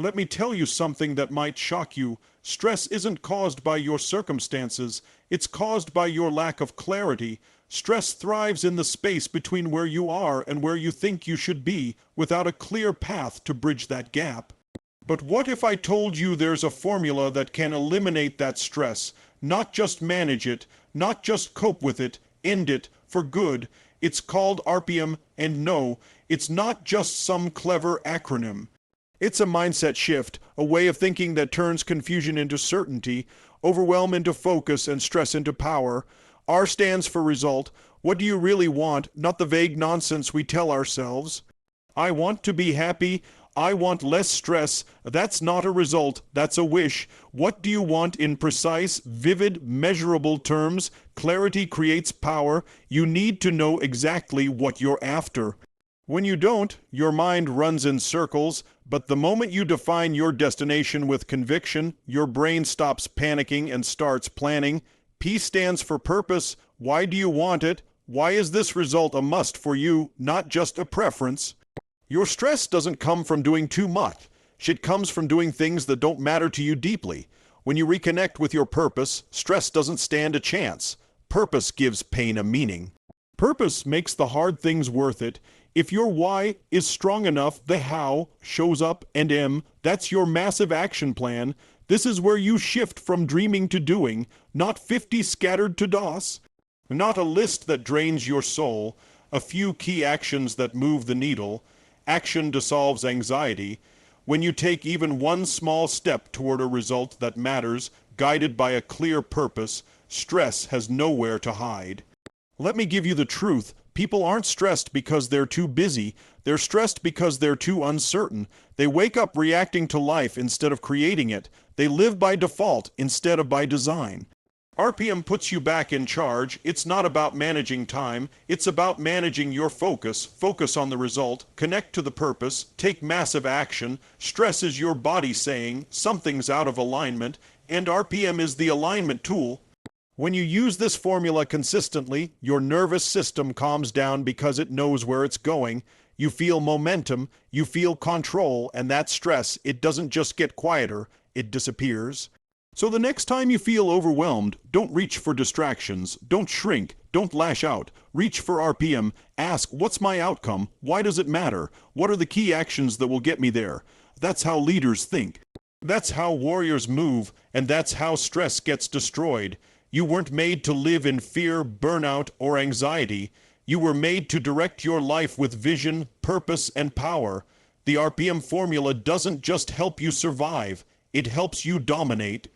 Let me tell you something that might shock you. Stress isn't caused by your circumstances, it's caused by your lack of clarity. Stress thrives in the space between where you are and where you think you should be, without a clear path to bridge that gap. But what if I told you there's a formula that can eliminate that stress, not just manage it, not just cope with it, end it for good? It's called RPM, and no, it's not just some clever acronym. It's a mindset shift, a way of thinking that turns confusion into certainty, overwhelm into focus, and stress into power. R stands for result. What do you really want, not the vague nonsense we tell ourselves? I want to be happy. I want less stress. That's not a result, that's a wish. What do you want in precise, vivid, measurable terms? Clarity creates power. You need to know exactly what you're after. When you don't, your mind runs in circles, but the moment you define your destination with conviction, your brain stops panicking and starts planning. P stands for purpose. Why do you want it? Why is this result a must for you, not just a preference? Your stress doesn't come from doing too much. It comes from doing things that don't matter to you deeply. When you reconnect with your purpose, stress doesn't stand a chance. Purpose gives pain a meaning. Purpose makes the hard things worth it. If your why is strong enough, the how shows up, and M, that's your massive action plan. This is where you shift from dreaming to doing, not 50 scattered to DOS. Not a list that drains your soul, a few key actions that move the needle. Action dissolves anxiety. When you take even one small step toward a result that matters, guided by a clear purpose, stress has nowhere to hide. Let me give you the truth. People aren't stressed because they're too busy. They're stressed because they're too uncertain. They wake up reacting to life instead of creating it. They live by default instead of by design. RPM puts you back in charge. It's not about managing time. It's about managing your focus. Focus on the result. Connect to the purpose. Take massive action. Stress is your body saying something's out of alignment, and RPM is the alignment tool. When you use this formula consistently, your nervous system calms down because it knows where it's going. You feel momentum. You feel control, and that stress, it doesn't just get quieter. It disappears. So the next time you feel overwhelmed, don't reach for distractions, don't shrink, don't lash out. Reach for RPM, ask, what's my outcome? Why does it matter? What are the key actions that will get me there? That's how leaders think. That's how warriors move, and that's how stress gets destroyed. You weren't made to live in fear, burnout, or anxiety. You were made to direct your life with vision, purpose, and power. The RPM formula doesn't just help you survive, it helps you dominate.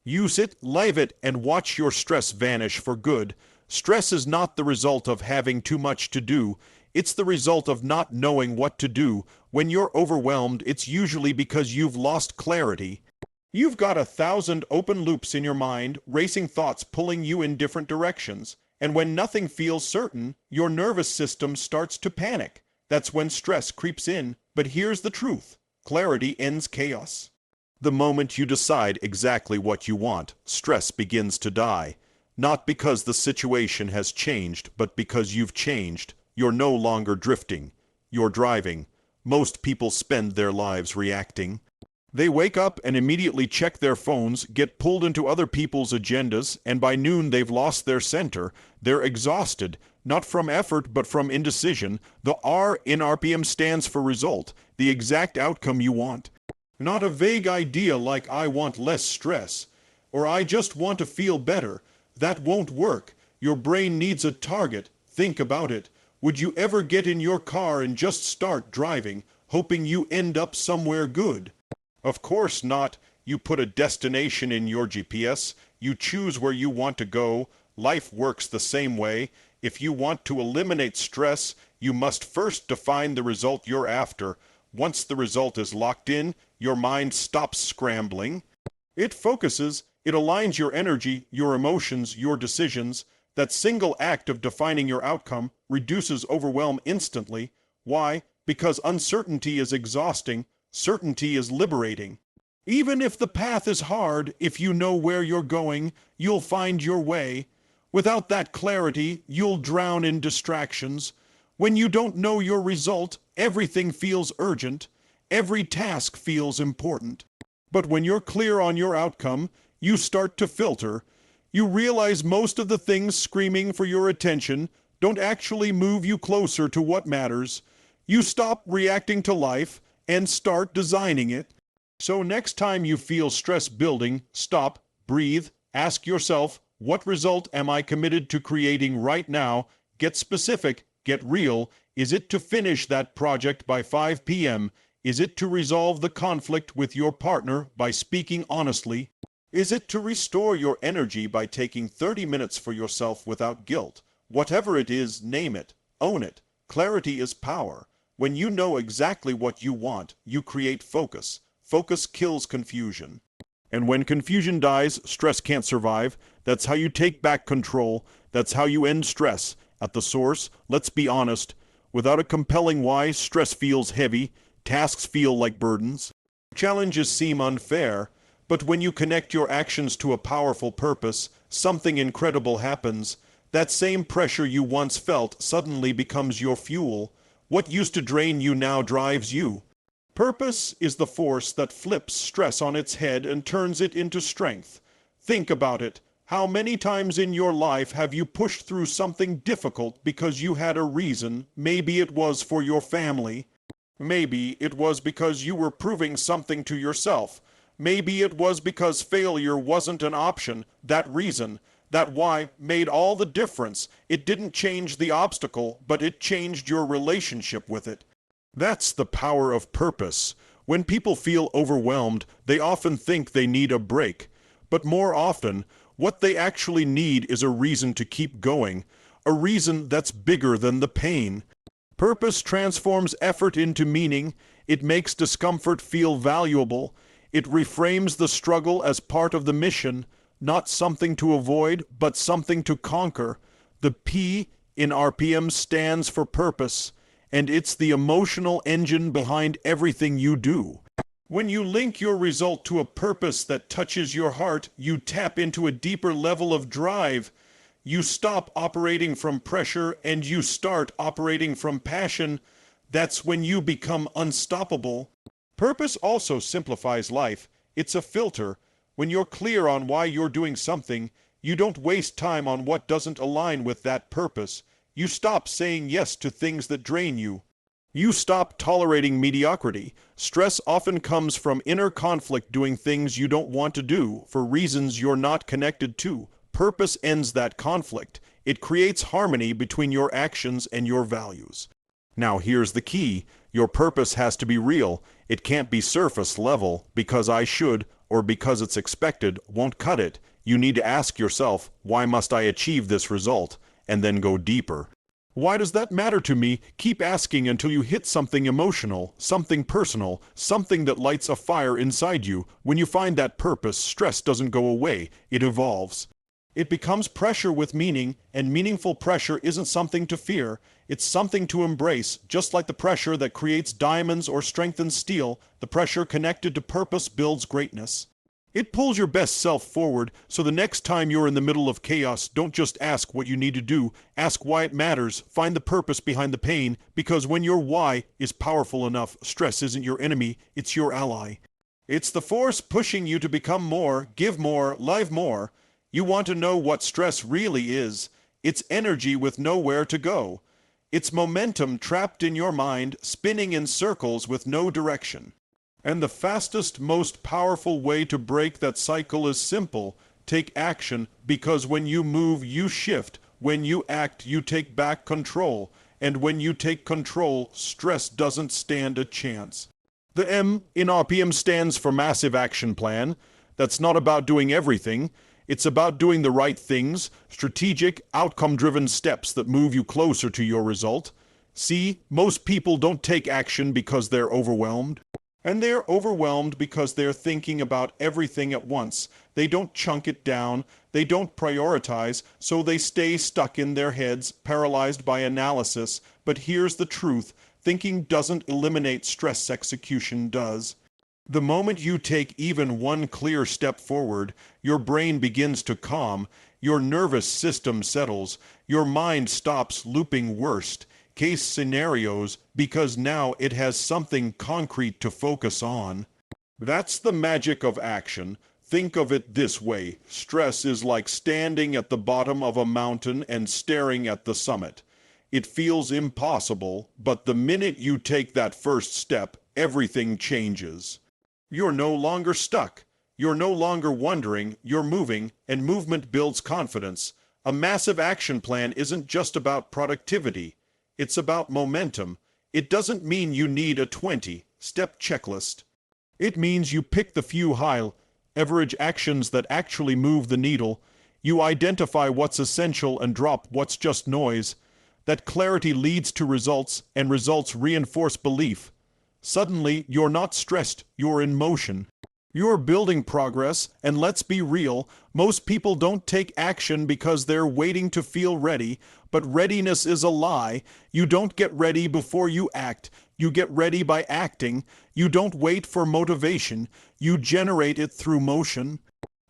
Use it, live it, and watch your stress vanish for good. Stress is not the result of having too much to do. It's the result of not knowing what to do. When you're overwhelmed, it's usually because you've lost clarity. You've got 1,000 open loops in your mind, racing thoughts pulling you in different directions. And when nothing feels certain, your nervous system starts to panic. That's when stress creeps in. But here's the truth. Clarity ends chaos. The moment you decide exactly what you want, stress begins to die. Not because the situation has changed, but because you've changed. You're no longer drifting. You're driving. Most people spend their lives reacting. They wake up and immediately check their phones, get pulled into other people's agendas, and by noon they've lost their center. They're exhausted, not from effort but from indecision. The R in RPM stands for result, the exact outcome you want. Not a vague idea like I want less stress, or I just want to feel better. That won't work. Your brain needs a target. Think about it. Would you ever get in your car and just start driving, hoping you end up somewhere good? Of course not. You put a destination in your GPS. You choose where you want to go. Life works the same way. If you want to eliminate stress, you must first define the result you're after. Once the result is locked in, your mind stops scrambling. It focuses, it aligns your energy, your emotions, your decisions. That single act of defining your outcome reduces overwhelm instantly. Why? Because uncertainty is exhausting, certainty is liberating. Even if the path is hard, if you know where you're going, you'll find your way. Without that clarity, you'll drown in distractions. When you don't know your result, everything feels urgent. Every task feels important. But when you're clear on your outcome, you start to filter. You realize most of the things screaming for your attention don't actually move you closer to what matters. You stop reacting to life and start designing it. So next time you feel stress building, stop, breathe, ask yourself, what result am I committed to creating right now? Get specific, get real. Is it to finish that project by 5 p.m.? Is it to resolve the conflict with your partner by speaking honestly? Is it to restore your energy by taking 30 minutes for yourself without guilt? Whatever it is, name it, own it. Clarity is power. When you know exactly what you want, you create focus. Focus kills confusion. And when confusion dies, stress can't survive. That's how you take back control. That's how you end stress. At the source, let's be honest, without a compelling why, stress feels heavy. Tasks feel like burdens. Challenges seem unfair, but when you connect your actions to a powerful purpose, something incredible happens. That same pressure you once felt suddenly becomes your fuel. What used to drain you now drives you. Purpose is the force that flips stress on its head and turns it into strength. Think about it. How many times in your life have you pushed through something difficult because you had a reason? Maybe it was for your family. Maybe it was because you were proving something to yourself. Maybe it was because failure wasn't an option. That reason, that why, made all the difference. It didn't change the obstacle, but it changed your relationship with it. That's the power of purpose. When people feel overwhelmed, they often think they need a break. But more often, what they actually need is a reason to keep going, a reason that's bigger than the pain. Purpose transforms effort into meaning. It makes discomfort feel valuable. It reframes the struggle as part of the mission, not something to avoid, but something to conquer. The P in RPM stands for purpose, and it's the emotional engine behind everything you do. When you link your result to a purpose that touches your heart, you tap into a deeper level of drive. You stop operating from pressure and you start operating from passion. That's when you become unstoppable. Purpose also simplifies life. It's a filter. When you're clear on why you're doing something, you don't waste time on what doesn't align with that purpose. You stop saying yes to things that drain you. You stop tolerating mediocrity. Stress often comes from inner conflict, doing things you don't want to do for reasons you're not connected to. Purpose ends that conflict. It creates harmony between your actions and your values. Now here's the key. Your purpose has to be real. It can't be surface level. Because I should, or because it's expected, won't cut it. You need to ask yourself, why must I achieve this result? And then go deeper. Why does that matter to me? Keep asking until you hit something emotional, something personal, something that lights a fire inside you. When you find that purpose, stress doesn't go away. It evolves. It becomes pressure with meaning, and meaningful pressure isn't something to fear. It's something to embrace. Just like the pressure that creates diamonds or strengthens steel, the pressure connected to purpose builds greatness. It pulls your best self forward, so the next time you're in the middle of chaos, don't just ask what you need to do. Ask why it matters. Find the purpose behind the pain, because when your why is powerful enough, stress isn't your enemy, it's your ally. It's the force pushing you to become more, give more, live more. You want to know what stress really is. It's energy with nowhere to go. It's momentum trapped in your mind, spinning in circles with no direction. And the fastest, most powerful way to break that cycle is simple. Take action, because when you move, you shift. When you act, you take back control. And when you take control, stress doesn't stand a chance. The M in RPM stands for Massive Action Plan. That's not about doing everything. It's about doing the right things, strategic, outcome-driven steps that move you closer to your result. See, most people don't take action because they're overwhelmed. And they're overwhelmed because they're thinking about everything at once. They don't chunk it down. They don't prioritize, so they stay stuck in their heads, paralyzed by analysis. But here's the truth. Thinking doesn't eliminate stress, execution does. The moment you take even one clear step forward, your brain begins to calm, your nervous system settles, your mind stops looping worst. case scenarios because now it has something concrete to focus on. That's the magic of action. Think of it this way. Stress is like standing at the bottom of a mountain and staring at the summit. It feels impossible, but the minute you take that first step, everything changes. You're no longer stuck. You're no longer wondering, you're moving, and movement builds confidence. A massive action plan isn't just about productivity. It's about momentum. It doesn't mean you need a 20-step checklist. It means you pick the few high-average actions that actually move the needle. You identify what's essential and drop what's just noise. That clarity leads to results, and results reinforce belief. Suddenly, you're not stressed, you're in motion. You're building progress, and let's be real, most people don't take action because they're waiting to feel ready, but readiness is a lie. You don't get ready before you act. You get ready by acting. You don't wait for motivation. You generate it through motion.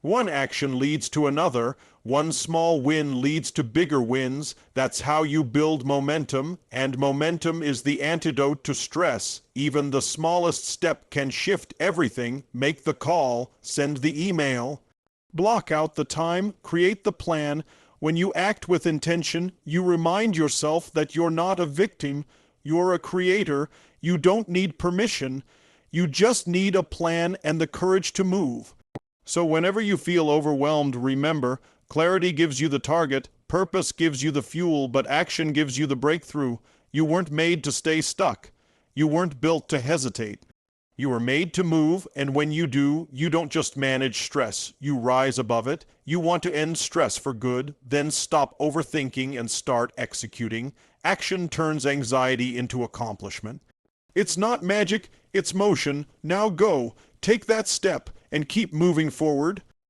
One action leads to another. One small win leads to bigger wins. That's how you build momentum, and momentum is the antidote to stress. Even the smallest step can shift everything. Make the call, send the email. Block out the time, create the plan. When you act with intention, you remind yourself that you're not a victim. You're a creator. You don't need permission. You just need a plan and the courage to move. So whenever you feel overwhelmed, remember, clarity gives you the target, purpose gives you the fuel, but action gives you the breakthrough. You weren't made to stay stuck. You weren't built to hesitate. You were made to move, and when you do, you don't just manage stress. You rise above it. You want to end stress for good, then stop overthinking and start executing. Action turns anxiety into accomplishment. It's not magic, it's motion. Now go. Take that step and keep moving forward.